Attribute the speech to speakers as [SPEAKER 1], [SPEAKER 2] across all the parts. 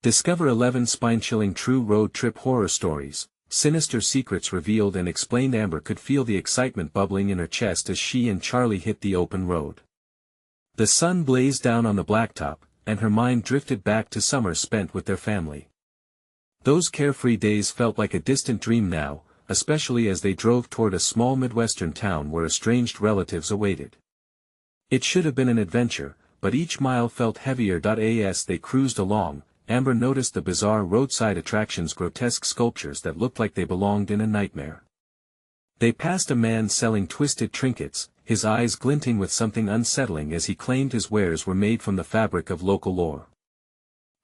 [SPEAKER 1] Discover 11 spine-chilling true road trip horror stories, sinister secrets revealed and explained. Amber could feel the excitement bubbling in her chest as she and Charlie hit the open road. The sun blazed down on the blacktop, and her mind drifted back to summer spent with their family. Those carefree days felt like a distant dream now, especially as they drove toward a small Midwestern town where estranged relatives awaited. It should have been an adventure, but each mile felt heavier. As they cruised along, Amber noticed the bizarre roadside attractions, grotesque sculptures that looked like they belonged in a nightmare. They passed a man selling twisted trinkets, his eyes glinting with something unsettling as he claimed his wares were made from the fabric of local lore.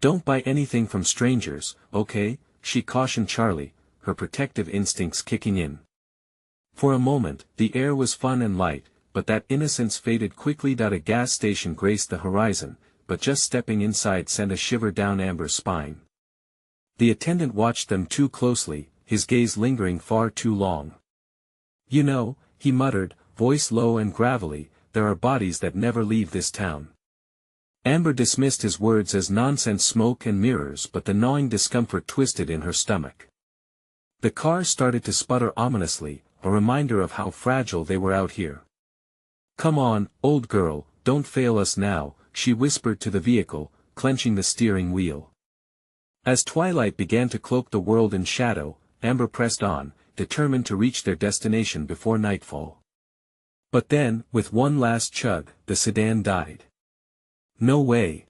[SPEAKER 1] "Don't buy anything from strangers, okay?" she cautioned Charlie, her protective instincts kicking in. For a moment, the air was fun and light, but that innocence faded quickly. A gas station graced the horizon, but just stepping inside sent a shiver down Amber's spine. The attendant watched them too closely, his gaze lingering far too long. "You know," he muttered, voice low and gravelly, "there are bodies that never leave this town." Amber dismissed his words as nonsense, smoke and mirrors, but the gnawing discomfort twisted in her stomach. The car started to sputter ominously, a reminder of how fragile they were out here. "Come on, old girl, don't fail us now," she whispered to the vehicle, clenching the steering wheel. As twilight began to cloak the world in shadow, Amber pressed on, determined to reach their destination before nightfall. But then, with one last chug, the sedan died. "No way!"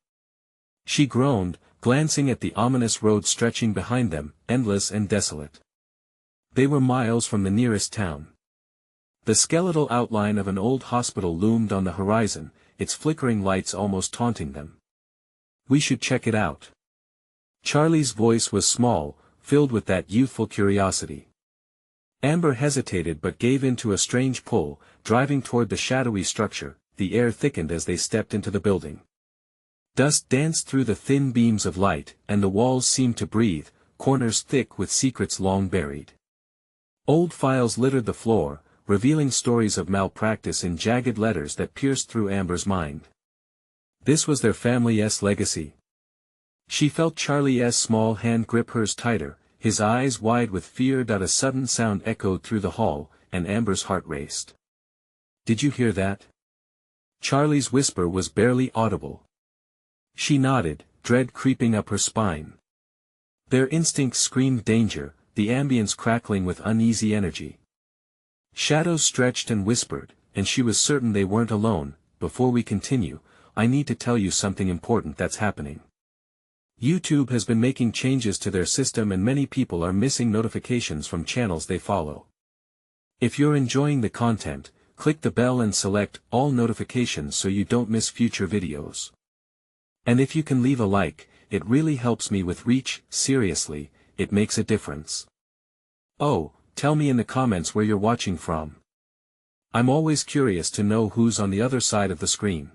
[SPEAKER 1] she groaned, glancing at the ominous road stretching behind them, endless and desolate. They were miles from the nearest town. The skeletal outline of an old hospital loomed on the horizon, its flickering lights almost taunting them. "We should check it out." Charlie's voice was small, filled with that youthful curiosity. Amber hesitated but gave in to a strange pull, driving toward the shadowy structure. The air thickened as they stepped into the building. Dust danced through the thin beams of light, and the walls seemed to breathe, corners thick with secrets long buried. Old files littered the floor, revealing stories of malpractice in jagged letters that pierced through Amber's mind. This was their family's legacy. She felt Charlie's small hand grip hers tighter, his eyes wide with fear. A sudden sound echoed through the hall, and Amber's heart raced. "Did you hear that?" Charlie's whisper was barely audible. She nodded, dread creeping up her spine. Their instincts screamed danger, the ambience crackling with uneasy energy. Shadows stretched and whispered, and she was certain they weren't alone. "Before we continue, I need to tell you something important that's happening. YouTube has been making changes to their system and many people are missing notifications from channels they follow. If you're enjoying the content, click the bell and select all notifications so you don't miss future videos. And if you can leave a like, it really helps me with reach. Seriously, it makes a difference. Oh, tell me in the comments where you're watching from. I'm always curious to know who's on the other side of the screen.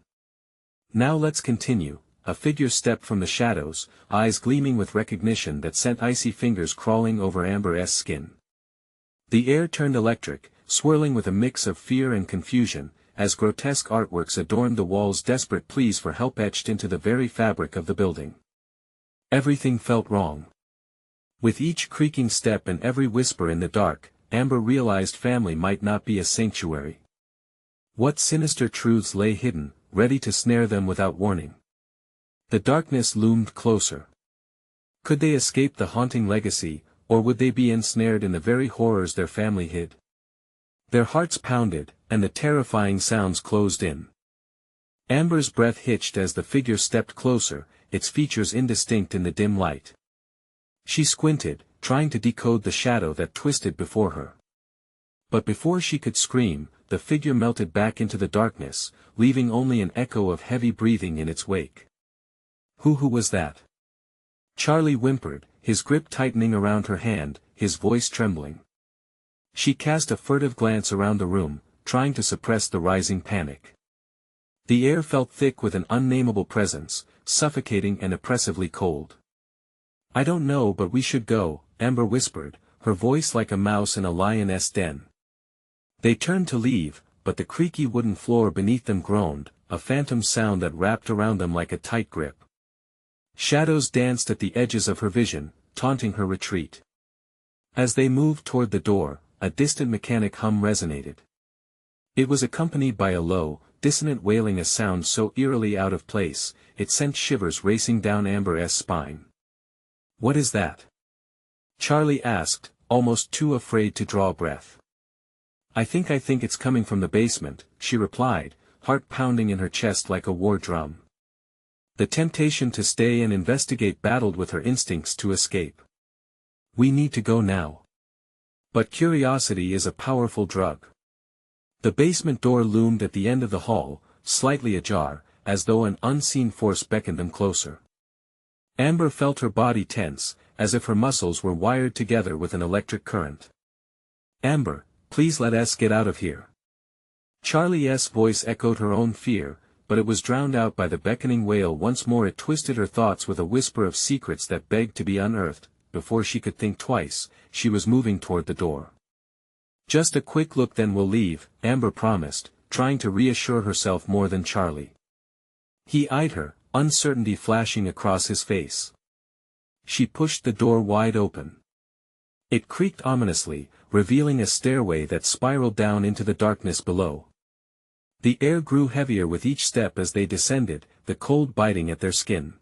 [SPEAKER 1] Now let's continue." A figure stepped from the shadows, eyes gleaming with recognition that sent icy fingers crawling over Amber's skin. The air turned electric, swirling with a mix of fear and confusion, as grotesque artworks adorned the walls, desperate pleas for help etched into the very fabric of the building. Everything felt wrong. With each creaking step and every whisper in the dark, Amber realized family might not be a sanctuary. What sinister truths lay hidden, ready to snare them without warning? The darkness loomed closer. Could they escape the haunting legacy, or would they be ensnared in the very horrors their family hid? Their hearts pounded, and the terrifying sounds closed in. Amber's breath hitched as the figure stepped closer, its features indistinct in the dim light. She squinted, trying to decode the shadow that twisted before her. But before she could scream, the figure melted back into the darkness, leaving only an echo of heavy breathing in its wake. Who was that?" Charlie whimpered, his grip tightening around her hand, his voice trembling. She cast a furtive glance around the room, trying to suppress the rising panic. The air felt thick with an unnameable presence, suffocating and oppressively cold. "I don't know, but we should go," Amber whispered, her voice like a mouse in a lioness' den. They turned to leave, but the creaky wooden floor beneath them groaned, a phantom sound that wrapped around them like a tight grip. Shadows danced at the edges of her vision, taunting her retreat. As they moved toward the door, a distant mechanic hum resonated. It was accompanied by a low, dissonant wailing, a sound so eerily out of place, it sent shivers racing down Amber's spine. "What is that?" Charlie asked, almost too afraid to draw breath. I think it's coming from the basement," she replied, heart pounding in her chest like a war drum. The temptation to stay and investigate battled with her instincts to escape. "We need to go now." But curiosity is a powerful drug. The basement door loomed at the end of the hall, slightly ajar, as though an unseen force beckoned them closer. Amber felt her body tense, as if her muscles were wired together with an electric current. "Amber, please let us get out of here." Charlie's voice echoed her own fear, but it was drowned out by the beckoning wail. Once more it twisted her thoughts with a whisper of secrets that begged to be unearthed. Before she could think twice, she was moving toward the door. "Just a quick look, then we'll leave," Amber promised, trying to reassure herself more than Charlie. He eyed her, uncertainty flashing across his face. She pushed the door wide open. It creaked ominously, revealing a stairway that spiraled down into the darkness below. The air grew heavier with each step as they descended, the cold biting at their skin.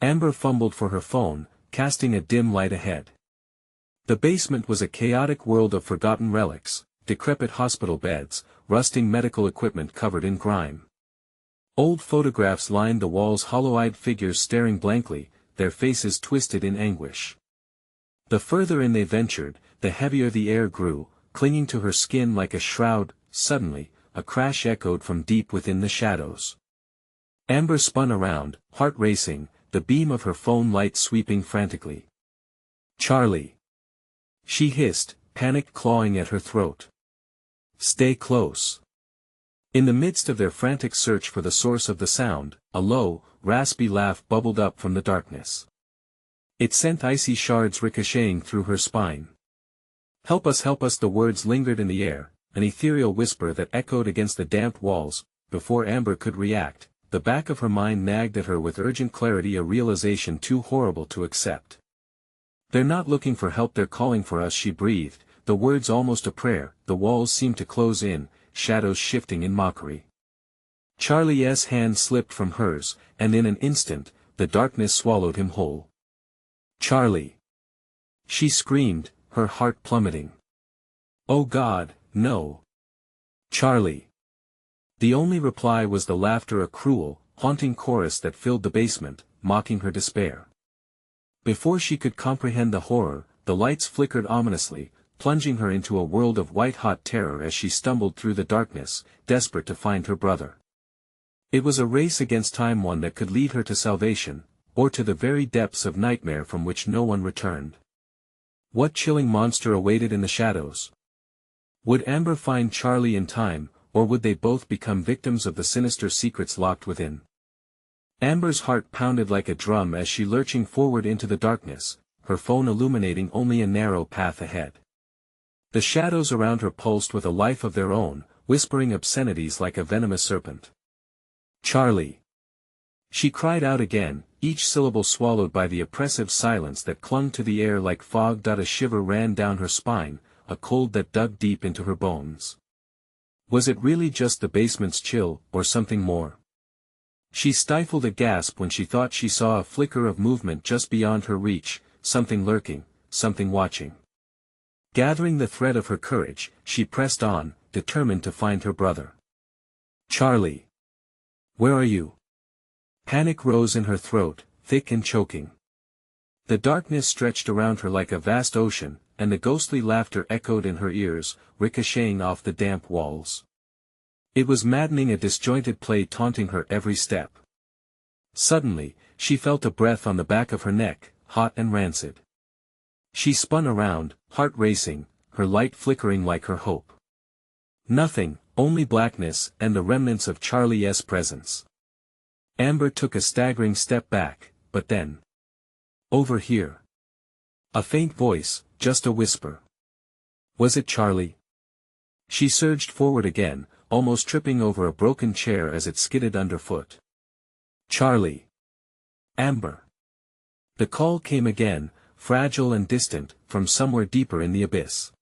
[SPEAKER 1] Amber fumbled for her phone, casting a dim light ahead. The basement was a chaotic world of forgotten relics, decrepit hospital beds, rusting medical equipment covered in grime. Old photographs lined the walls, hollow-eyed figures staring blankly, their faces twisted in anguish. The further in they ventured, the heavier the air grew, clinging to her skin like a shroud. Suddenly, a crash echoed from deep within the shadows. Amber spun around, heart racing, the beam of her phone light sweeping frantically. "Charlie!" she hissed, panic clawing at her throat. "Stay close." In the midst of their frantic search for the source of the sound, a low, raspy laugh bubbled up from the darkness. It sent icy shards ricocheting through her spine. Help us, the words lingered in the air, an ethereal whisper that echoed against the damp walls. Before Amber could react, the back of her mind nagged at her with urgent clarity, a realization too horrible to accept. "They're not looking for help, they're calling for us," she breathed, the words almost a prayer. The walls seemed to close in, shadows shifting in mockery. Charlie's hand slipped from hers, and in an instant, the darkness swallowed him whole. "Charlie!" she screamed, her heart plummeting. "Oh God, no! Charlie!" The only reply was the laughter, a cruel, haunting chorus that filled the basement, mocking her despair. Before she could comprehend the horror, the lights flickered ominously, plunging her into a world of white-hot terror as she stumbled through the darkness, desperate to find her brother. It was a race against time, one that could lead her to salvation, or to the very depths of nightmare from which no one returned. What chilling monster awaited in the shadows? Would Amber find Charlie in time, or would they both become victims of the sinister secrets locked within? Amber's heart pounded like a drum as she lurching forward into the darkness, her phone illuminating only a narrow path ahead. The shadows around her pulsed with a life of their own, whispering obscenities like a venomous serpent. "Charlie!" she cried out again, each syllable swallowed by the oppressive silence that clung to the air like fog. A shiver ran down her spine, a cold that dug deep into her bones. Was it really just the basement's chill, or something more? She stifled a gasp when she thought she saw a flicker of movement just beyond her reach, something lurking, something watching. Gathering the thread of her courage, she pressed on, determined to find her brother. "Charlie! Where are you?" Panic rose in her throat, thick and choking. The darkness stretched around her like a vast ocean, and the ghostly laughter echoed in her ears, ricocheting off the damp walls. It was maddening, a disjointed play taunting her every step. Suddenly, she felt a breath on the back of her neck, hot and rancid. She spun around, heart racing, her light flickering like her hope. Nothing, only blackness and the remnants of Charlie's presence. Amber took a staggering step back, but then. "Over here." A faint voice, just a whisper. Was it Charlie? She surged forward again, almost tripping over a broken chair as it skidded underfoot. "Charlie!" "Amber!" The call came again, fragile and distant, from somewhere deeper in the abyss.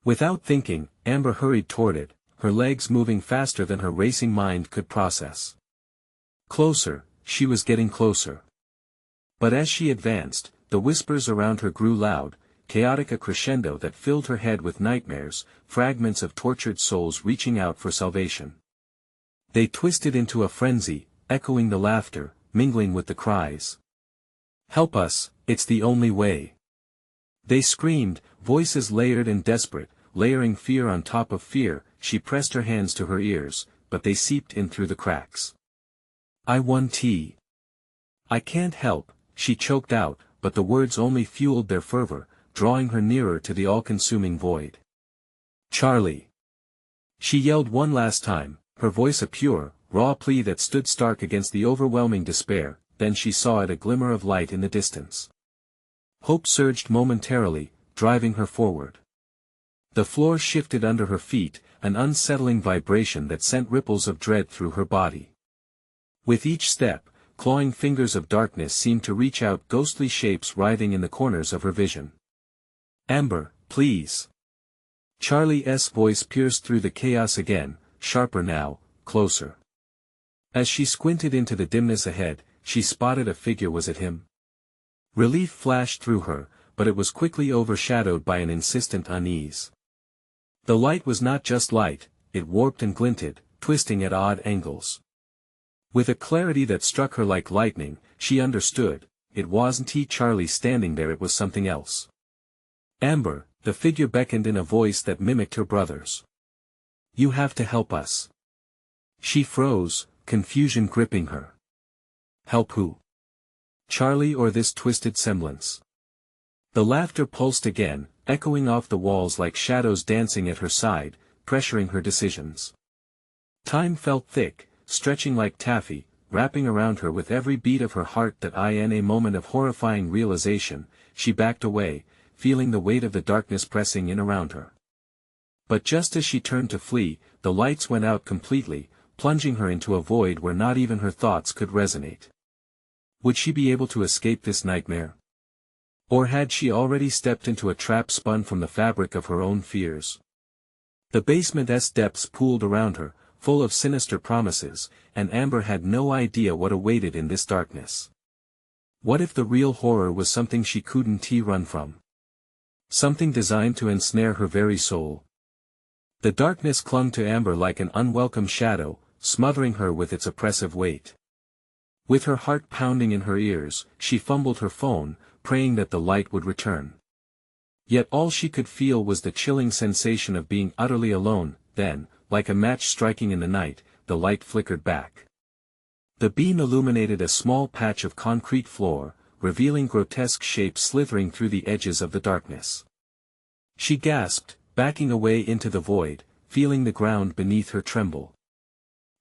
[SPEAKER 1] Without thinking, Amber hurried toward it, her legs moving faster than her racing mind could process. Closer, she was getting closer. But as she advanced, the whispers around her grew loud, chaotic, a crescendo that filled her head with nightmares, fragments of tortured souls reaching out for salvation. They twisted into a frenzy, echoing the laughter, mingling with the cries. "Help us, it's the only way." They screamed, voices layered and desperate, layering fear on top of fear. She pressed her hands to her ears, but they seeped in through the cracks. "I want tea. I can't help," she choked out, but the words only fueled their fervor, drawing her nearer to the all-consuming void. "Charlie!" She yelled one last time, her voice a pure, raw plea that stood stark against the overwhelming despair. Then she saw it, a glimmer of light in the distance. Hope surged momentarily, driving her forward. The floor shifted under her feet, an unsettling vibration that sent ripples of dread through her body. With each step, clawing fingers of darkness seemed to reach out, ghostly shapes writhing in the corners of her vision. "Amber, please." Charlie's voice pierced through the chaos again, sharper now, closer. As she squinted into the dimness ahead, she spotted a figure. Was it him? Relief flashed through her, but it was quickly overshadowed by an insistent unease. The light was not just light, it warped and glinted, twisting at odd angles. With a clarity that struck her like lightning, she understood, it wasn't Charlie standing there, it was something else. "Amber," the figure beckoned in a voice that mimicked her brother's. "You have to help us." She froze, confusion gripping her. Help who? Charlie or this twisted semblance? The laughter pulsed again, echoing off the walls like shadows dancing at her side, pressuring her decisions. Time felt thick, stretching like taffy, wrapping around her with every beat of her heart. That in a moment of horrifying realization, she backed away, feeling the weight of the darkness pressing in around her. But just as she turned to flee, the lights went out completely, plunging her into a void where not even her thoughts could resonate. Would she be able to escape this nightmare? Or had she already stepped into a trap spun from the fabric of her own fears? The basement's depths pooled around her, full of sinister promises, and Amber had no idea what awaited in this darkness. What if the real horror was something she couldn't run from? Something designed to ensnare her very soul? The darkness clung to Amber like an unwelcome shadow, smothering her with its oppressive weight. With her heart pounding in her ears, she fumbled her phone, praying that the light would return. Yet all she could feel was the chilling sensation of being utterly alone. Then, like a match striking in the night, the light flickered back. The beam illuminated a small patch of concrete floor, revealing grotesque shapes slithering through the edges of the darkness. She gasped, backing away into the void, feeling the ground beneath her tremble.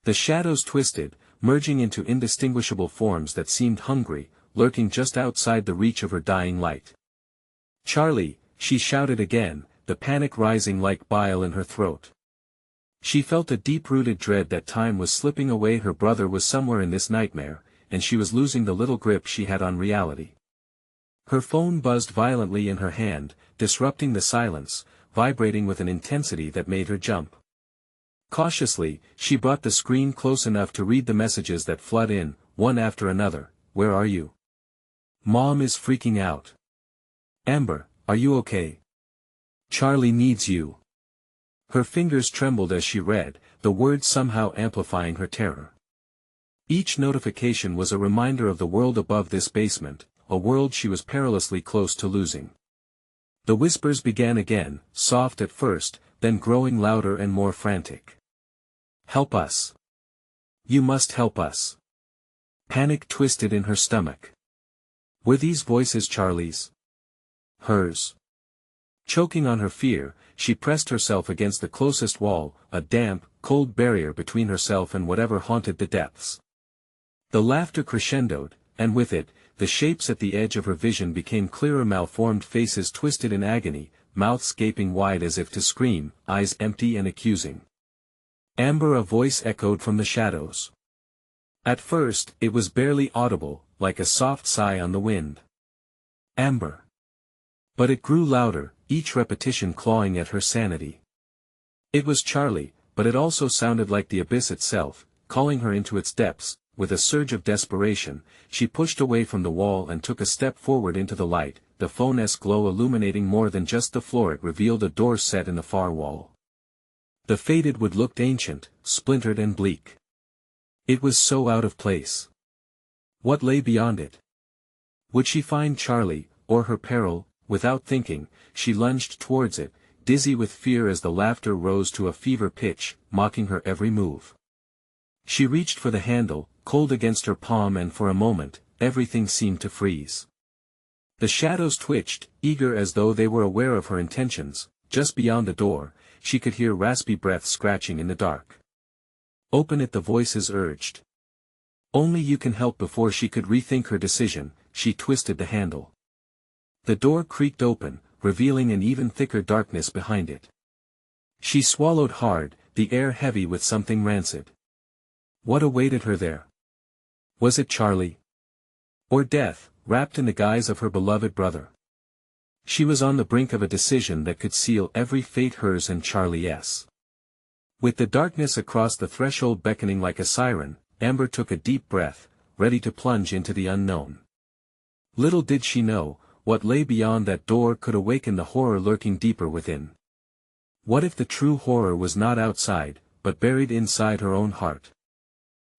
[SPEAKER 1] The shadows twisted, merging into indistinguishable forms that seemed hungry, lurking just outside the reach of her dying light. "Charlie," she shouted again, the panic rising like bile in her throat. She felt a deep-rooted dread that time was slipping away. Her brother was somewhere in this nightmare, and she was losing the little grip she had on reality. Her phone buzzed violently in her hand, disrupting the silence, vibrating with an intensity that made her jump. Cautiously, she brought the screen close enough to read the messages that flooded in, one after another. "Where are you? Mom is freaking out. Amber, are you okay? Charlie needs you." Her fingers trembled as she read, the words somehow amplifying her terror. Each notification was a reminder of the world above this basement, a world she was perilously close to losing. The whispers began again, soft at first, then growing louder and more frantic. "Help us. You must help us." Panic twisted in her stomach. Were these voices Charlie's? Hers? Choking on her fear, she pressed herself against the closest wall, a damp, cold barrier between herself and whatever haunted the depths. The laughter crescendoed, and with it, the shapes at the edge of her vision became clearer, malformed faces twisted in agony, mouths gaping wide as if to scream, eyes empty and accusing. "Amber," a voice echoed from the shadows. At first, it was barely audible, like a soft sigh on the wind. Amber. But it grew louder, each repetition clawing at her sanity. It was Charlie, but it also sounded like the abyss itself, calling her into its depths. With a surge of desperation, she pushed away from the wall and took a step forward into the light, the phone's glow illuminating more than just the floor. It revealed a door set in the far wall. The faded wood looked ancient, splintered and bleak. It was so out of place. What lay beyond it? Would she find Charlie, or her peril? Without thinking, she lunged towards it, dizzy with fear as the laughter rose to a fever pitch, mocking her every move. She reached for the handle, cold against her palm, and for a moment, everything seemed to freeze. The shadows twitched, eager as though they were aware of her intentions. Just beyond the door, she could hear raspy breath scratching in the dark. "Open it," the voices urged. "Only you can help." Before she could rethink her decision, she twisted the handle. The door creaked open, revealing an even thicker darkness behind it. She swallowed hard, the air heavy with something rancid. What awaited her there? Was it Charlie? Or death, wrapped in the guise of her beloved brother? She was on the brink of a decision that could seal every fate, hers and Charlie's. With the darkness across the threshold beckoning like a siren, Amber took a deep breath, ready to plunge into the unknown. Little did she know, what lay beyond that door could awaken the horror lurking deeper within. What if the true horror was not outside, but buried inside her own heart?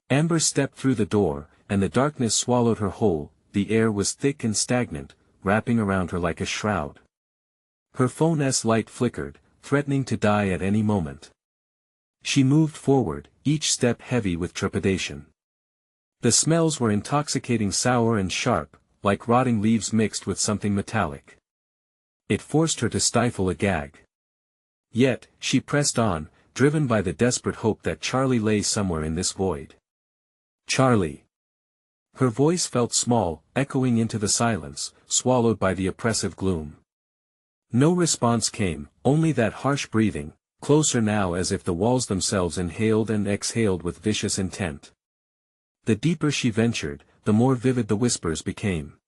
[SPEAKER 1] Amber stepped through the door, and the darkness swallowed her whole. The air was thick and stagnant, wrapping around her like a shroud. Her phone's light flickered, threatening to die at any moment. She moved forward, each step heavy with trepidation. The smells were intoxicating, sour and sharp, like rotting leaves mixed with something metallic. It forced her to stifle a gag. Yet, she pressed on, driven by the desperate hope that Charlie lay somewhere in this void. Charlie. Her voice felt small, echoing into the silence, swallowed by the oppressive gloom. No response came, only that harsh breathing, closer now as if the walls themselves inhaled and exhaled with vicious intent. The deeper she ventured, the more vivid the whispers became.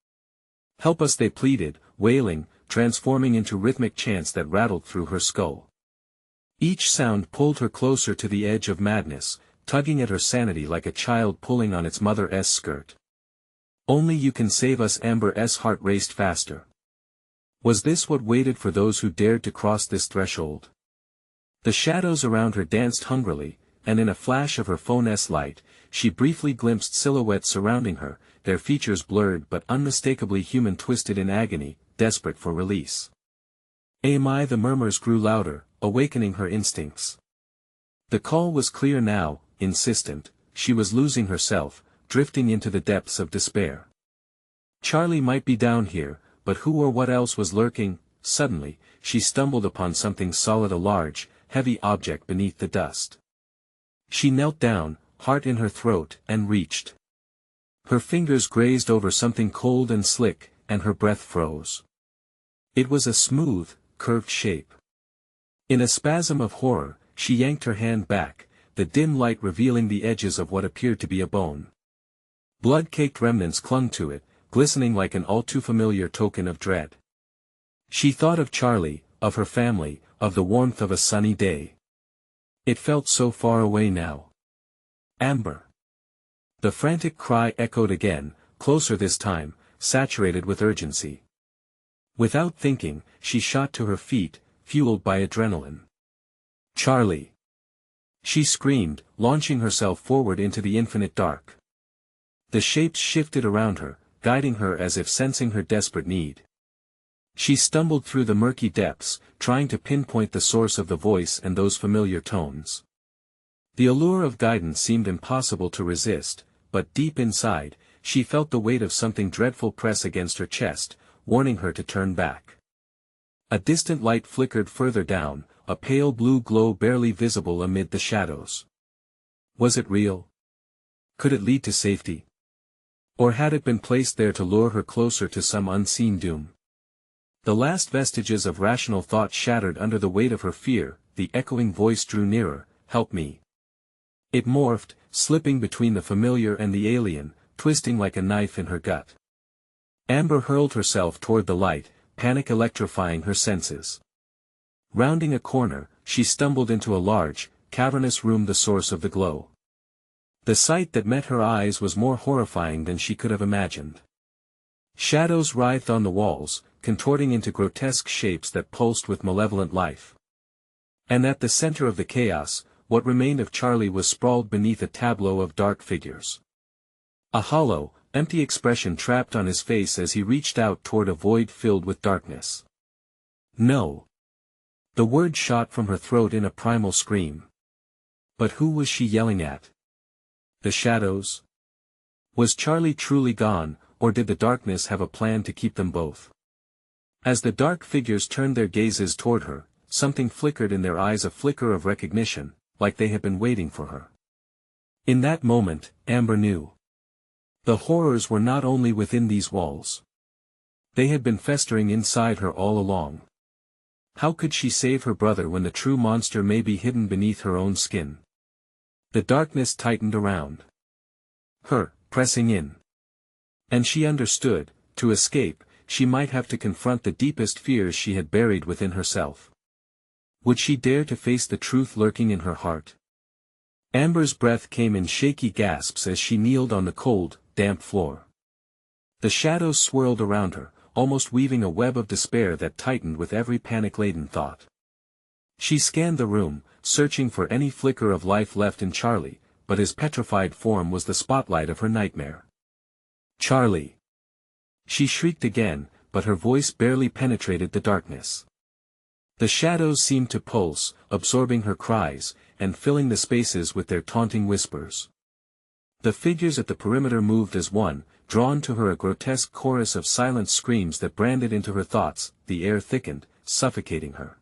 [SPEAKER 1] "Help us," they pleaded, wailing, transforming into rhythmic chants that rattled through her skull. Each sound pulled her closer to the edge of madness, tugging at her sanity like a child pulling on its mother's skirt. "Only you can save us." Amber's heart raced faster. Was this what waited for those who dared to cross this threshold? The shadows around her danced hungrily, and in a flash of her phone's light, she briefly glimpsed silhouettes surrounding her, their features blurred but unmistakably human, twisted in agony, desperate for release. "Am The murmurs grew louder, awakening her instincts. The call was clear now, insistent. She was losing herself, drifting into the depths of despair. Charlie might be down here, but who or what else was lurking? Suddenly, she stumbled upon something solid, a large, heavy object beneath the dust. She knelt down, heart in her throat, and reached. Her fingers grazed over something cold and slick, and her breath froze. It was a smooth, curved shape. In a spasm of horror, she yanked her hand back, the dim light revealing the edges of what appeared to be a bone. Blood-caked remnants clung to it, glistening like an all-too-familiar token of dread. She thought of Charlie, of her family, of the warmth of a sunny day. It felt so far away now. "Amber!" The frantic cry echoed again, closer this time, saturated with urgency. Without thinking, she shot to her feet, fueled by adrenaline. "Charlie!" She screamed, launching herself forward into the infinite dark. The shapes shifted around her, guiding her as if sensing her desperate need. She stumbled through the murky depths, trying to pinpoint the source of the voice and those familiar tones. The allure of guidance seemed impossible to resist, but deep inside, she felt the weight of something dreadful press against her chest, warning her to turn back. A distant light flickered further down, a pale blue glow barely visible amid the shadows. Was it real? Could it lead to safety? Or had it been placed there to lure her closer to some unseen doom? The last vestiges of rational thought shattered under the weight of her fear. The echoing voice drew nearer. "Help me." It morphed, slipping between the familiar and the alien, twisting like a knife in her gut. Amber hurled herself toward the light, panic electrifying her senses. Rounding a corner, she stumbled into a large, cavernous room, the source of the glow. The sight that met her eyes was more horrifying than she could have imagined. Shadows writhed on the walls, contorting into grotesque shapes that pulsed with malevolent life. And at the center of the chaos, what remained of Charlie was sprawled beneath a tableau of dark figures. A hollow, empty expression trapped on his face as he reached out toward a void filled with darkness. No. The word shot from her throat in a primal scream. But who was she yelling at? The shadows? Was Charlie truly gone, or did the darkness have a plan to keep them both? As the dark figures turned their gazes toward her, something flickered in their eyes, a flicker of recognition, like they had been waiting for her. In that moment, Amber knew. The horrors were not only within these walls. They had been festering inside her all along. How could she save her brother when the true monster may be hidden beneath her own skin? The darkness tightened around her, pressing in. And she understood, to escape, she might have to confront the deepest fears she had buried within herself. Would she dare to face the truth lurking in her heart? Amber's breath came in shaky gasps as she kneeled on the cold, damp floor. The shadows swirled around her, almost weaving a web of despair that tightened with every panic-laden thought. She scanned the room, searching for any flicker of life left in Charlie, but his petrified form was the spotlight of her nightmare. Charlie! She shrieked again, but her voice barely penetrated the darkness. The shadows seemed to pulse, absorbing her cries, and filling the spaces with their taunting whispers. The figures at the perimeter moved as one, drawn to her, a grotesque chorus of silent screams that branded into her thoughts. The air thickened, suffocating her.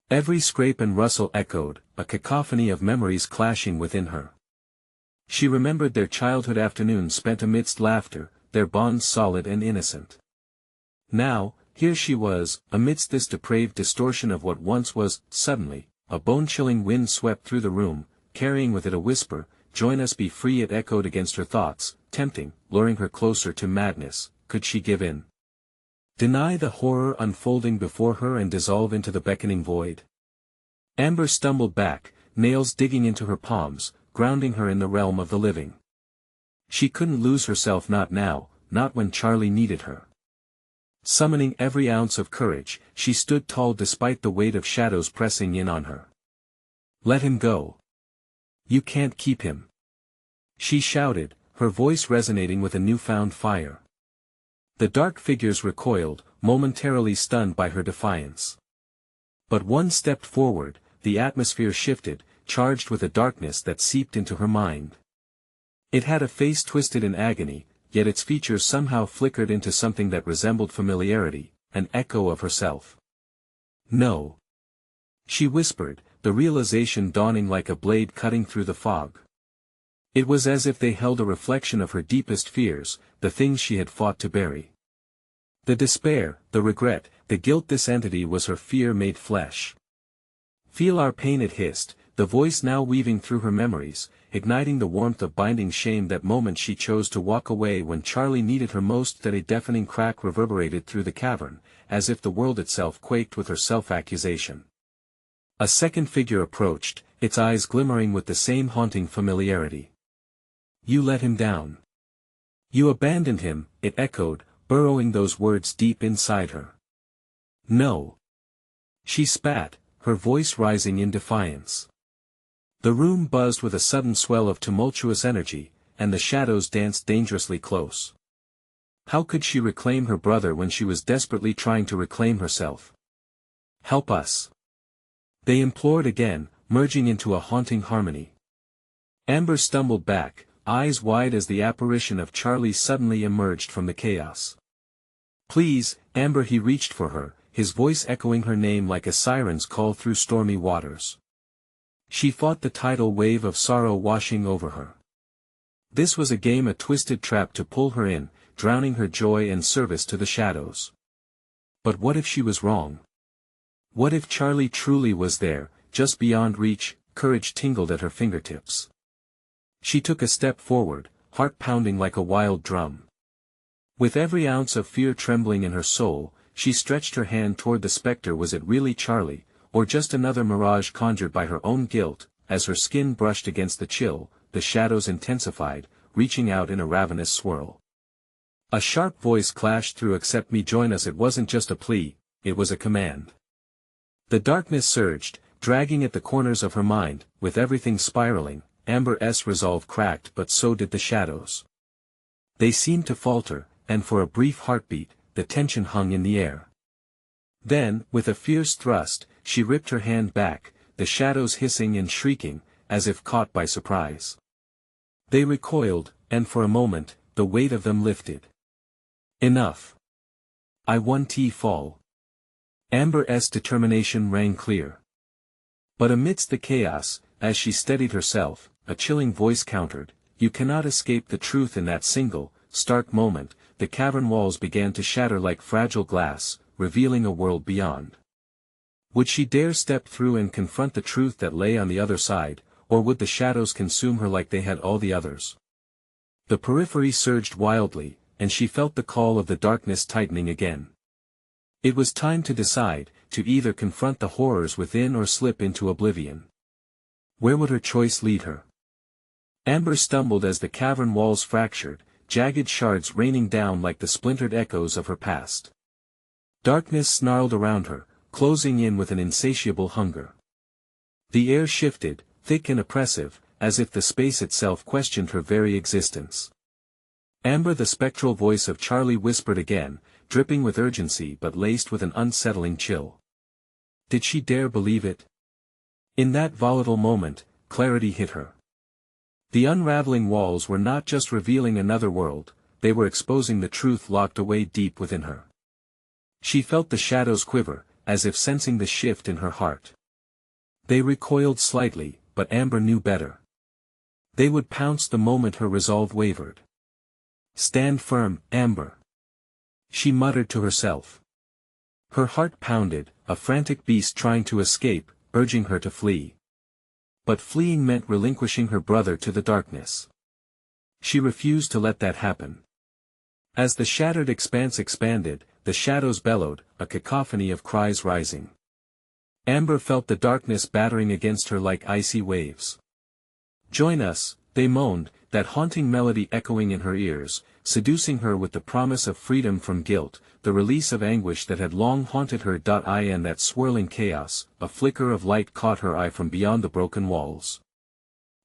[SPEAKER 1] Every scrape and rustle echoed, a cacophony of memories clashing within her. She remembered their childhood afternoons spent amidst laughter, their bonds solid and innocent. Now, here she was, amidst this depraved distortion of what once was. Suddenly, a bone-chilling wind swept through the room, carrying with it a whisper, "Join us, be free." It echoed against her thoughts, tempting, luring her closer to madness. Could she give in? Deny the horror unfolding before her and dissolve into the beckoning void? Amber stumbled back, nails digging into her palms, grounding her in the realm of the living. She couldn't lose herself, not now, not when Charlie needed her. Summoning every ounce of courage, she stood tall despite the weight of shadows pressing in on her. "Let him go. You can't keep him," she shouted, her voice resonating with a newfound fire. The dark figures recoiled, momentarily stunned by her defiance. But one stepped forward, the atmosphere shifted, charged with a darkness that seeped into her mind. It had a face twisted in agony, yet its features somehow flickered into something that resembled familiarity, an echo of herself. "No," she whispered, the realization dawning like a blade cutting through the fog. It was as if they held a reflection of her deepest fears, the things she had fought to bury. The despair, the regret, the guilt. This entity was her fear made flesh. "Feel our pain," it hissed, the voice now weaving through her memories, igniting the warmth of binding shame. That moment she chose to walk away when Charlie needed her most. That a deafening crack reverberated through the cavern, as if the world itself quaked with her self-accusation. A second figure approached, its eyes glimmering with the same haunting familiarity. "You let him down. You abandoned him," it echoed, burrowing those words deep inside her. "No." She spat, her voice rising in defiance. The room buzzed with a sudden swell of tumultuous energy, and the shadows danced dangerously close. How could she reclaim her brother when she was desperately trying to reclaim herself? "Help us," they implored again, merging into a haunting harmony. Amber stumbled back, eyes wide as the apparition of Charlie suddenly emerged from the chaos. "Please, Amber." He reached for her, his voice echoing her name like a siren's call through stormy waters. She fought the tidal wave of sorrow washing over her. This was a game, a twisted trap to pull her in, drowning her joy and service to the shadows. But what if she was wrong? What if Charlie truly was there, just beyond reach? Courage tingled at her fingertips. She took a step forward, heart pounding like a wild drum. With every ounce of fear trembling in her soul, she stretched her hand toward the specter. Was it really Charlie, or just another mirage conjured by her own guilt? As her skin brushed against the chill, the shadows intensified, reaching out in a ravenous swirl. A sharp voice clashed through. "Accept me, join us." It wasn't just a plea, it was a command. The darkness surged, dragging at the corners of her mind, with everything spiraling. Amber's resolve cracked, but so did the shadows. They seemed to falter, and for a brief heartbeat, the tension hung in the air. Then, with a fierce thrust, she ripped her hand back, the shadows hissing and shrieking, as if caught by surprise. They recoiled, and for a moment, the weight of them lifted. Enough. I won't fall. Amber's determination rang clear. But amidst the chaos, as she steadied herself, a chilling voice countered, "You cannot escape the truth." In that single, stark moment, the cavern walls began to shatter like fragile glass, revealing a world beyond. Would she dare step through and confront the truth that lay on the other side, or would the shadows consume her like they had all the others? The periphery surged wildly, and she felt the call of the darkness tightening again. It was time to decide, to either confront the horrors within or slip into oblivion. Where would her choice lead her? Amber stumbled as the cavern walls fractured, jagged shards raining down like the splintered echoes of her past. Darkness snarled around her, closing in with an insatiable hunger. The air shifted, thick and oppressive, as if the space itself questioned her very existence. "Amber," the spectral voice of Charlie whispered again, dripping with urgency but laced with an unsettling chill. Did she dare believe it? In that volatile moment, clarity hit her. The unraveling walls were not just revealing another world, they were exposing the truth locked away deep within her. She felt the shadows quiver, as if sensing the shift in her heart. They recoiled slightly, but Amber knew better. They would pounce the moment her resolve wavered. "Stand firm, Amber," she muttered to herself. Her heart pounded, a frantic beast trying to escape, urging her to flee. But fleeing meant relinquishing her brother to the darkness. She refused to let that happen. As the shattered expanse expanded, the shadows bellowed, a cacophony of cries rising. Amber felt the darkness battering against her like icy waves. "Join us," they moaned, that haunting melody echoing in her ears, seducing her with the promise of freedom from guilt, the release of anguish that had long haunted her. In that swirling chaos, a flicker of light caught her eye from beyond the broken walls.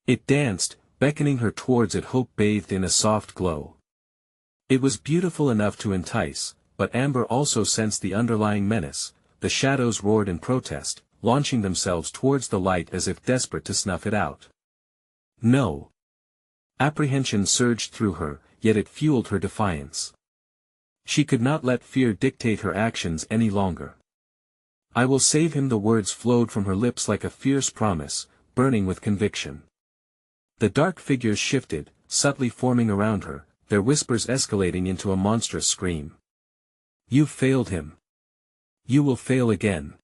[SPEAKER 1] It danced, beckoning her towards it, hope bathed in a soft glow. It was beautiful enough to entice, but Amber also sensed the underlying menace. The shadows roared in protest, launching themselves towards the light as if desperate to snuff it out. No. Apprehension surged through her, yet it fueled her defiance. She could not let fear dictate her actions any longer. "I will save him." The words flowed from her lips like a fierce promise, burning with conviction. The dark figures shifted, subtly forming around her, their whispers escalating into a monstrous scream. "You've failed him. You will fail again."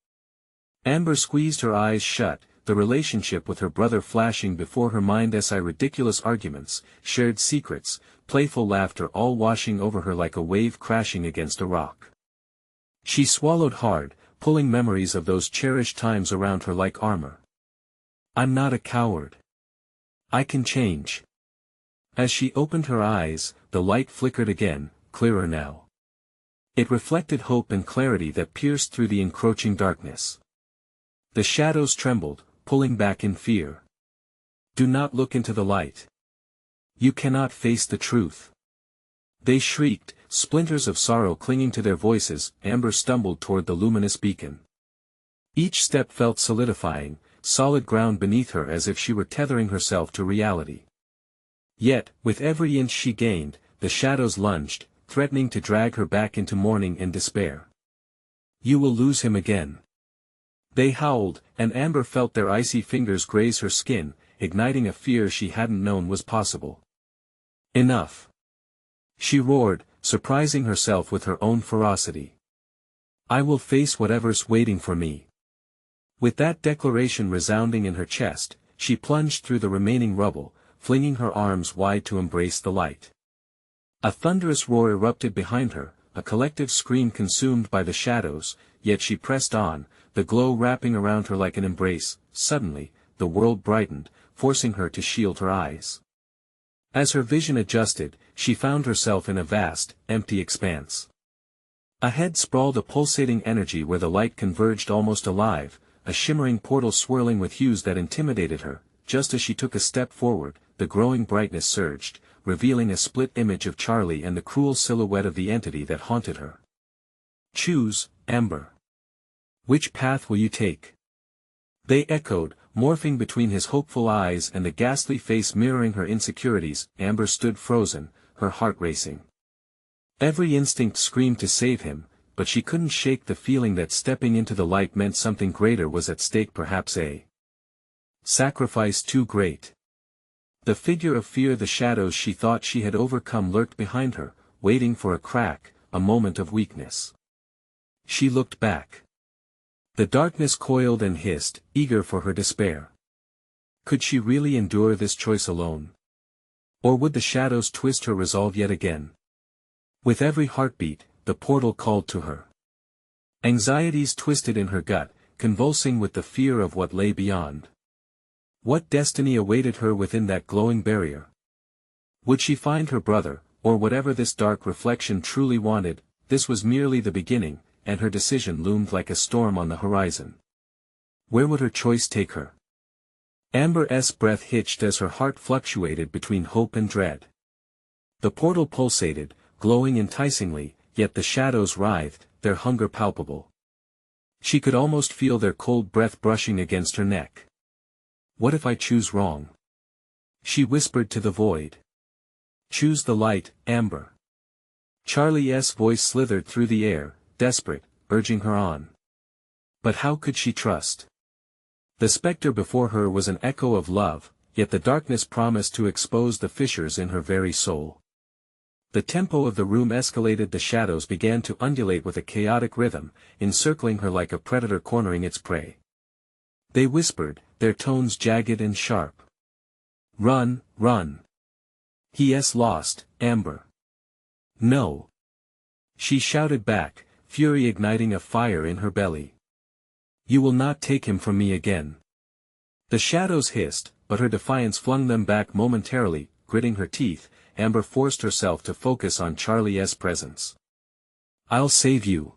[SPEAKER 1] Amber squeezed her eyes shut, the relationship with her brother flashing before her mind. Ridiculous arguments, shared secrets, playful laughter all washing over her like a wave crashing against a rock. She swallowed hard, pulling memories of those cherished times around her like armor. "I'm not a coward. I can change." As she opened her eyes, the light flickered again, clearer now. It reflected hope and clarity that pierced through the encroaching darkness. The shadows trembled, pulling back in fear. "Do not look into the light. You cannot face the truth." They shrieked, splinters of sorrow clinging to their voices. Amber stumbled toward the luminous beacon. Each step felt solidifying, solid ground beneath her, as if she were tethering herself to reality. Yet, with every inch she gained, the shadows lunged, threatening to drag her back into mourning and despair. "You will lose him again." They howled, and Amber felt their icy fingers graze her skin, igniting a fear she hadn't known was possible. "Enough!" she roared, surprising herself with her own ferocity. "I will face whatever's waiting for me." With that declaration resounding in her chest, she plunged through the remaining rubble, flinging her arms wide to embrace the light. A thunderous roar erupted behind her, a collective scream consumed by the shadows, yet she pressed on, the glow wrapping around her like an embrace. Suddenly, the world brightened, forcing her to shield her eyes. As her vision adjusted, she found herself in a vast, empty expanse. Ahead sprawled a pulsating energy where the light converged almost alive, a shimmering portal swirling with hues that intimidated her. Just as she took a step forward, the growing brightness surged, revealing a split image of Charlie and the cruel silhouette of the entity that haunted her. "Choose, Amber. Which path will you take?" They echoed, morphing between his hopeful eyes and the ghastly face mirroring her insecurities. Amber stood frozen, her heart racing. Every instinct screamed to save him, but she couldn't shake the feeling that stepping into the light meant something greater was at stake, perhaps a sacrifice too great. The figure of fear the shadows she thought she had overcome lurked behind her, waiting for a crack, a moment of weakness. She looked back. The darkness coiled and hissed, eager for her despair. Could she really endure this choice alone? Or would the shadows twist her resolve yet again? With every heartbeat, the portal called to her. Anxieties twisted in her gut, convulsing with the fear of what lay beyond. What destiny awaited her within that glowing barrier? Would she find her brother, or whatever this dark reflection truly wanted? This was merely the beginning, and her decision loomed like a storm on the horizon. Where would her choice take her? Amber's breath hitched as her heart fluctuated between hope and dread. The portal pulsated, glowing enticingly, yet the shadows writhed, their hunger palpable. She could almost feel their cold breath brushing against her neck. "What if I choose wrong?" she whispered to the void. "Choose the light, Amber." Charlie's voice slithered through the air, desperate, urging her on. But how could she trust? The specter before her was an echo of love, yet the darkness promised to expose the fissures in her very soul. The tempo of the room escalated, the shadows began to undulate with a chaotic rhythm, encircling her like a predator cornering its prey. They whispered, their tones jagged and sharp. "Run, run. He's lost, Amber." "No." She shouted back, fury igniting a fire in her belly. "You will not take him from me again." The shadows hissed, but her defiance flung them back momentarily. Gritting her teeth, Amber forced herself to focus on Charlie's presence. "I'll save you,"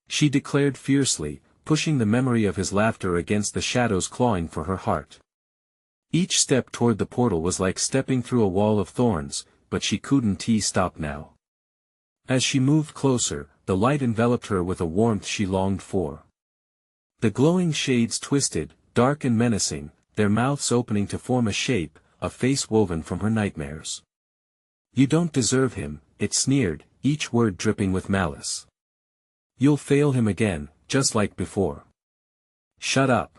[SPEAKER 1] she declared fiercely, pushing the memory of his laughter against the shadows clawing for her heart. Each step toward the portal was like stepping through a wall of thorns, but she couldn't stop now. As she moved closer, the light enveloped her with a warmth she longed for. The glowing shades twisted, dark and menacing, their mouths opening to form a shape, a face woven from her nightmares. "You don't deserve him," it sneered, each word dripping with malice. "You'll fail him again, just like before." "Shut up."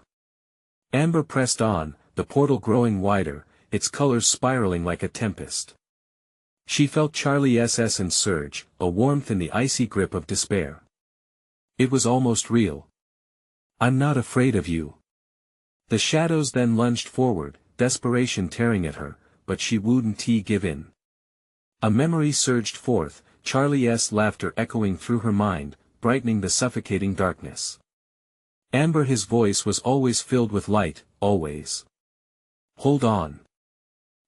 [SPEAKER 1] Amber pressed on, the portal growing wider, its colors spiraling like a tempest. She felt Charlie's essence surge, a warmth in the icy grip of despair. It was almost real. "I'm not afraid of you." The shadows then lunged forward, desperation tearing at her, but she wouldn't give in. A memory surged forth, Charlie's laughter echoing through her mind, brightening the suffocating darkness. Amber, his voice was always filled with light, always. "Hold on."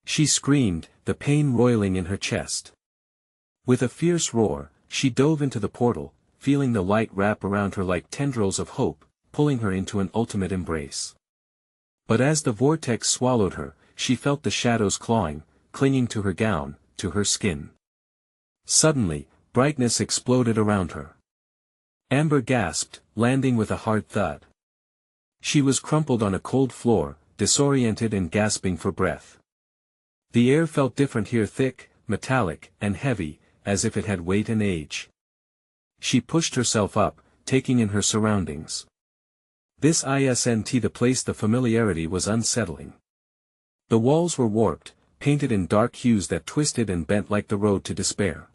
[SPEAKER 1] She screamed, the pain roiling in her chest. With a fierce roar, she dove into the portal, feeling the light wrap around her like tendrils of hope, pulling her into an ultimate embrace. But as the vortex swallowed her, she felt the shadows clawing, clinging to her gown, to her skin. Suddenly, brightness exploded around her. Amber gasped, landing with a hard thud. She was crumpled on a cold floor, disoriented and gasping for breath. The air felt different here, thick, metallic, and heavy, as if it had weight and age. She pushed herself up, taking in her surroundings. This isn't the place. The familiarity was unsettling. The walls were warped, painted in dark hues that twisted and bent like the road to despair.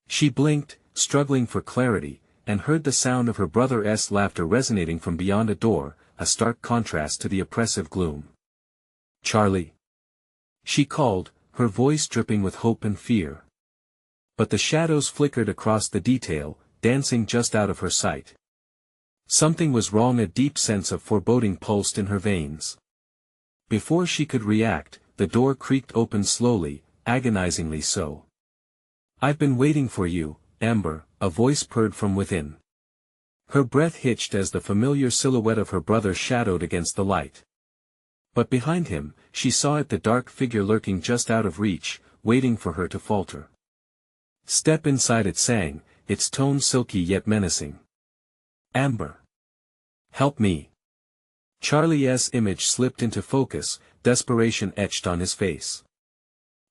[SPEAKER 1] She blinked, struggling for clarity, and heard the sound of her brother's laughter resonating from beyond a door, a stark contrast to the oppressive gloom. "Charlie." She called, her voice dripping with hope and fear. But the shadows flickered across the detail, dancing just out of her sight. Something was wrong, a deep sense of foreboding pulsed in her veins. Before she could react, the door creaked open slowly, agonizingly so. "I've been waiting for you, Amber," a voice purred from within. Her breath hitched as the familiar silhouette of her brother shadowed against the light. But behind him, she saw it, the dark figure lurking just out of reach, waiting for her to falter. "Step inside," it sang, its tone silky yet menacing. "Amber. Help me." Charlie's image slipped into focus, desperation etched on his face.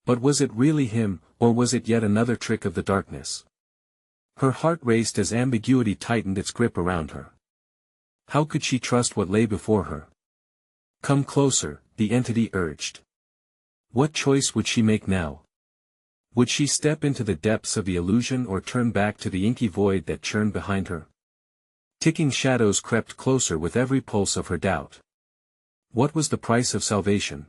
[SPEAKER 1] But was it really him, or was it yet another trick of the darkness? Her heart raced as ambiguity tightened its grip around her. How could she trust what lay before her? "Come closer," the entity urged. What choice would she make now? Would she step into the depths of the illusion or turn back to the inky void that churned behind her? Ticking shadows crept closer with every pulse of her doubt. What was the price of salvation?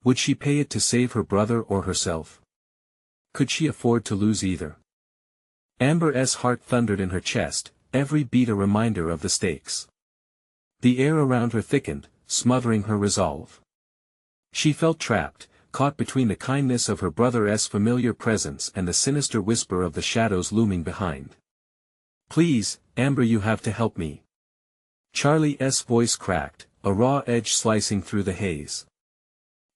[SPEAKER 1] Would she pay it to save her brother or herself? Could she afford to lose either? Amber's heart thundered in her chest, every beat a reminder of the stakes. The air around her thickened, smothering her resolve. She felt trapped, caught between the kindness of her brother's familiar presence and the sinister whisper of the shadows looming behind. "Please, Amber, you have to help me." Charlie's voice cracked, a raw edge slicing through the haze.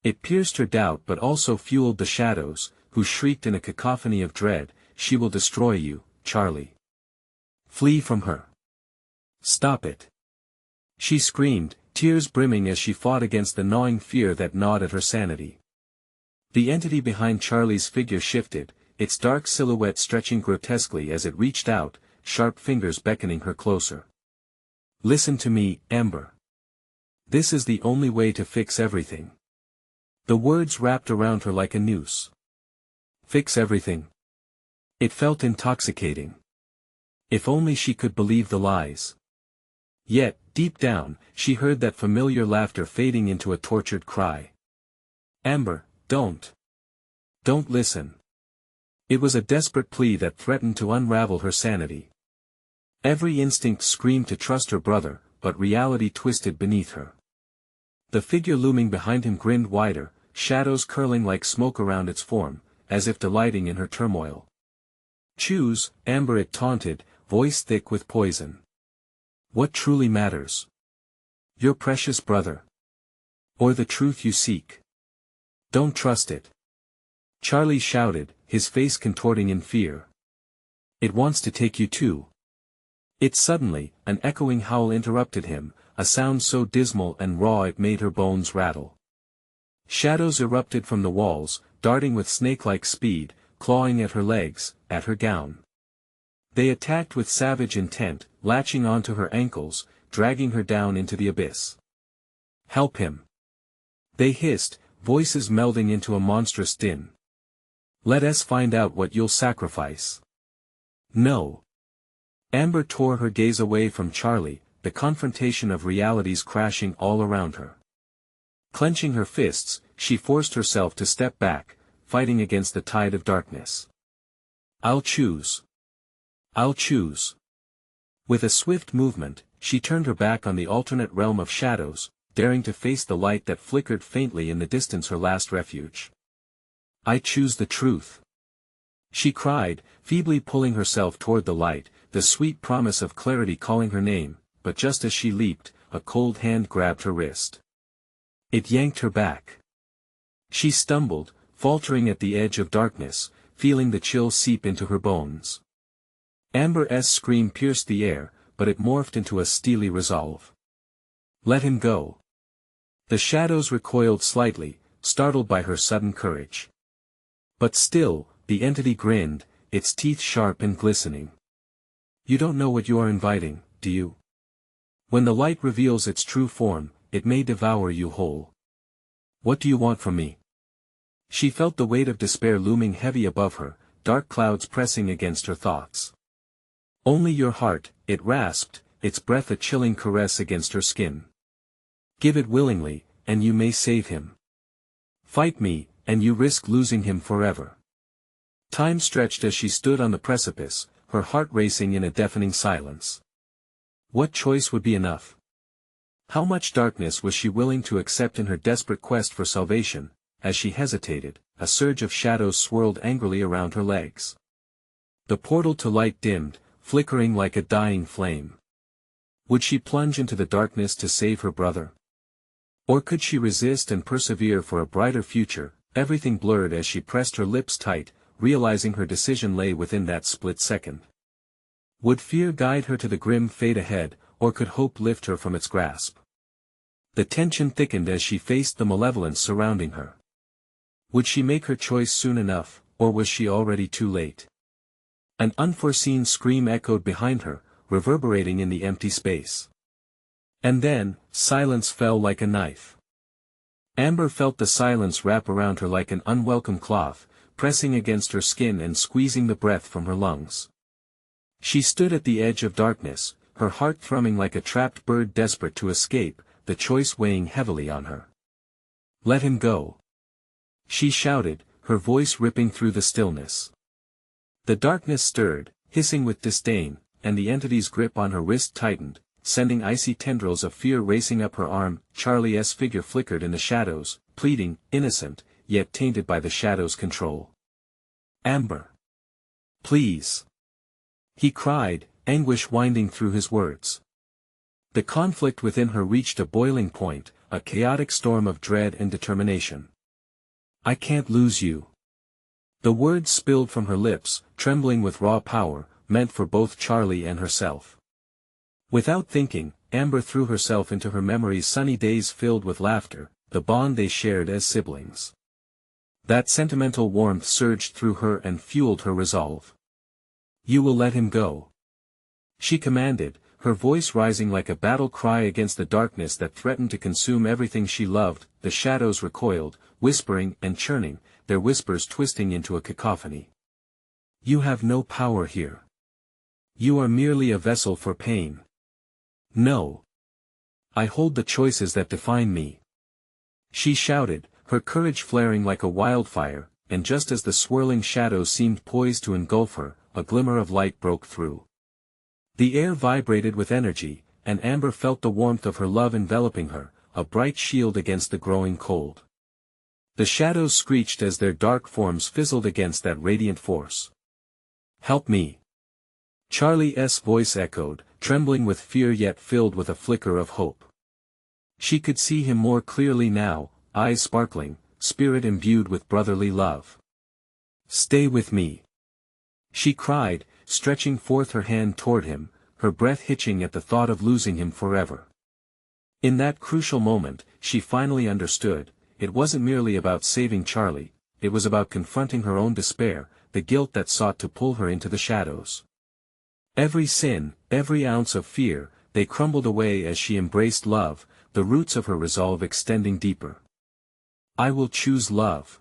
[SPEAKER 1] It pierced her doubt but also fueled the shadows, who shrieked in a cacophony of dread, "She will destroy you, Charlie. Flee from her. Stop it." She screamed, tears brimming as she fought against the gnawing fear that gnawed at her sanity. The entity behind Charlie's figure shifted, its dark silhouette stretching grotesquely as it reached out, sharp fingers beckoning her closer. "Listen to me, Amber. This is the only way to fix everything." The words wrapped around her like a noose. Fix everything. It felt intoxicating. If only she could believe the lies. Yet, deep down, she heard that familiar laughter fading into a tortured cry. "Amber, don't. Don't listen." It was a desperate plea that threatened to unravel her sanity. Every instinct screamed to trust her brother, but reality twisted beneath her. The figure looming behind him grinned wider, shadows curling like smoke around its form, as if delighting in her turmoil. "Choose, Amber," it taunted, voice thick with poison. "What truly matters? Your precious brother? Or the truth you seek? Don't trust it." Charlie shouted, his face contorting in fear. "It wants to take you too." It suddenly, an echoing howl interrupted him, a sound so dismal and raw it made her bones rattle. Shadows erupted from the walls, darting with snake-like speed, clawing at her legs, at her gown. They attacked with savage intent, latching onto her ankles, dragging her down into the abyss. "Help him!" they hissed, voices melding into a monstrous din. "Let us find out what you'll sacrifice." "No." Amber tore her gaze away from Charlie, the confrontation of realities crashing all around her. Clenching her fists, she forced herself to step back, fighting against the tide of darkness. "I'll choose. I'll choose." With a swift movement, she turned her back on the alternate realm of shadows, daring to face the light that flickered faintly in the distance, her last refuge. "I choose the truth," she cried, feebly pulling herself toward the light, the sweet promise of clarity calling her name, but just as she leaped, a cold hand grabbed her wrist. It yanked her back. She stumbled, faltering at the edge of darkness, feeling the chill seep into her bones. Amber's scream pierced the air, but it morphed into a steely resolve. "Let him go." The shadows recoiled slightly, startled by her sudden courage. But still, the entity grinned, its teeth sharp and glistening. "You don't know what you are inviting, do you? When the light reveals its true form, it may devour you whole. What do you want from me?" She felt the weight of despair looming heavy above her, dark clouds pressing against her thoughts. "Only your heart," it rasped, its breath a chilling caress against her skin. "Give it willingly, and you may save him." Fight me, and you risk losing him forever. Time stretched as she stood on the precipice, her heart racing in a deafening silence. What choice would be enough? How much darkness was she willing to accept in her desperate quest for salvation? As she hesitated, a surge of shadows swirled angrily around her legs. The portal to light dimmed, flickering like a dying flame. Would she plunge into the darkness to save her brother? Or could she resist and persevere for a brighter future? Everything blurred as she pressed her lips tight, realizing her decision lay within that split second. Would fear guide her to the grim fate ahead, or could hope lift her from its grasp? The tension thickened as she faced the malevolence surrounding her. Would she make her choice soon enough, or was she already too late? An unforeseen scream echoed behind her, reverberating in the empty space. And then, silence fell like a knife. Amber felt the silence wrap around her like an unwelcome cloth, pressing against her skin and squeezing the breath from her lungs. She stood at the edge of darkness, her heart thrumming like a trapped bird desperate to escape, the choice weighing heavily on her. Let him go. She shouted, her voice ripping through the stillness. The darkness stirred, hissing with disdain, and the entity's grip on her wrist tightened, sending icy tendrils of fear racing up her arm. Charlie's figure flickered in the shadows, pleading, innocent, yet tainted by the shadow's control. Amber. Please. He cried, anguish winding through his words. The conflict within her reached a boiling point, a chaotic storm of dread and determination. I can't lose you. The words spilled from her lips, trembling with raw power, meant for both Charlie and herself. Without thinking, Amber threw herself into her memory's sunny days filled with laughter, the bond they shared as siblings. That sentimental warmth surged through her and fueled her resolve. You will let him go. She commanded, her voice rising like a battle cry against the darkness that threatened to consume everything she loved. The shadows recoiled, whispering and churning, their whispers twisting into a cacophony. You have no power here. You are merely a vessel for pain. No. I hold the choices that define me. She shouted, her courage flaring like a wildfire, and just as the swirling shadows seemed poised to engulf her, a glimmer of light broke through. The air vibrated with energy, and Amber felt the warmth of her love enveloping her, a bright shield against the growing cold. The shadows screeched as their dark forms fizzled against that radiant force. Help me. Charlie's voice echoed, trembling with fear yet filled with a flicker of hope. She could see him more clearly now, eyes sparkling, spirit imbued with brotherly love. Stay with me. She cried, stretching forth her hand toward him, her breath hitching at the thought of losing him forever. In that crucial moment, she finally understood, it wasn't merely about saving Charlie, it was about confronting her own despair, the guilt that sought to pull her into the shadows. Every sin, every ounce of fear, they crumbled away as she embraced love, the roots of her resolve extending deeper. I will choose love.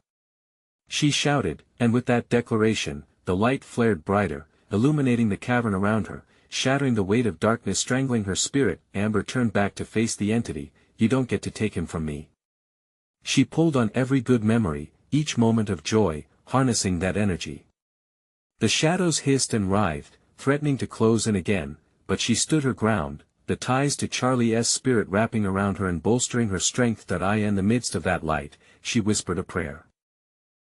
[SPEAKER 1] She shouted, and with that declaration, the light flared brighter, illuminating the cavern around her, shattering the weight of darkness strangling her spirit. Amber turned back to face the entity. You don't get to take him from me. She pulled on every good memory, each moment of joy, harnessing that energy. The shadows hissed and writhed, threatening to close in again, but she stood her ground, the ties to Charlie's spirit wrapping around her and bolstering her strength. That I in the midst of that light, she whispered a prayer.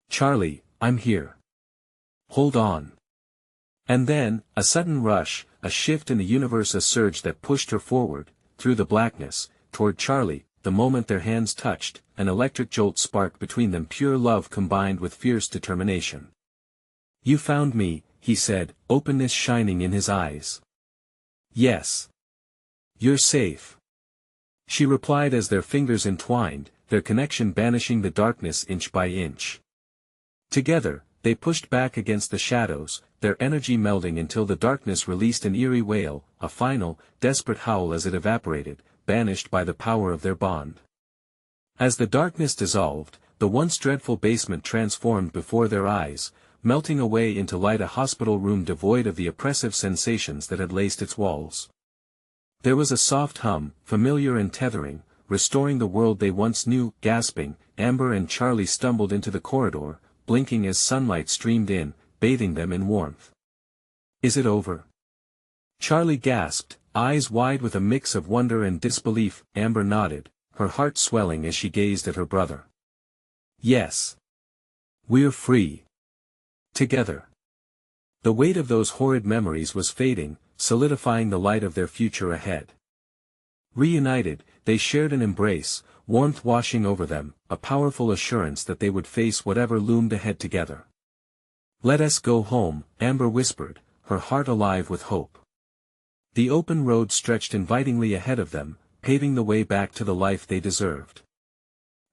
[SPEAKER 1] Charlie, I'm here. Hold on. And then, a sudden rush, a shift in the universe, a surge that pushed her forward, through the blackness, toward Charlie. The moment their hands touched, an electric jolt sparked between them, pure love combined with fierce determination. You found me, he said, openness shining in his eyes. Yes. You're safe. She replied as their fingers entwined, their connection banishing the darkness inch by inch. Together, they pushed back against the shadows, their energy melding until the darkness released an eerie wail, a final, desperate howl as it evaporated, banished by the power of their bond. As the darkness dissolved, the once dreadful basement transformed before their eyes, melting away into light, a hospital room devoid of the oppressive sensations that had laced its walls. There was a soft hum, familiar and tethering, restoring the world they once knew. Gasping, Amber and Charlie stumbled into the corridor, blinking as sunlight streamed in, bathing them in warmth. "Is it over?" Charlie gasped, eyes wide with a mix of wonder and disbelief. Amber nodded, her heart swelling as she gazed at her brother. "Yes. We're free. Together." The weight of those horrid memories was fading, solidifying the light of their future ahead. Reunited, they shared an embrace, warmth washing over them, a powerful assurance that they would face whatever loomed ahead together. "Let us go home," Amber whispered, her heart alive with hope. The open road stretched invitingly ahead of them, paving the way back to the life they deserved.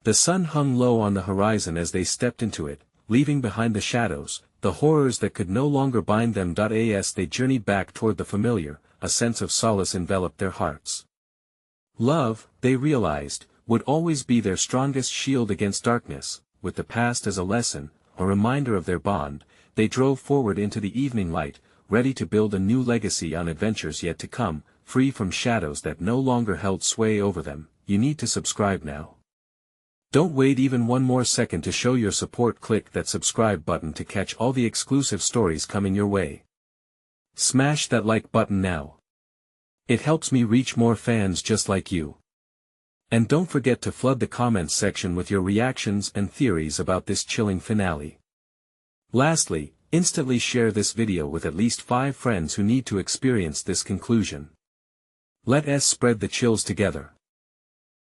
[SPEAKER 1] The sun hung low on the horizon as they stepped into it, leaving behind the shadows, the horrors that could no longer bind them. As they journeyed back toward the familiar, a sense of solace enveloped their hearts. Love, they realized, would always be their strongest shield against darkness. With the past as a lesson, a reminder of their bond, they drove forward into the evening light, ready to build a new legacy on adventures yet to come, free from shadows that no longer held sway over them. You need to subscribe now. Don't wait even one more second to show your support. Click that subscribe button to catch all the exclusive stories coming your way. Smash that like button now. It helps me reach more fans just like you. And don't forget to flood the comments section with your reactions and theories about this chilling finale. Lastly, instantly share this video with at least 5 friends who need to experience this conclusion. Let us spread the chills together.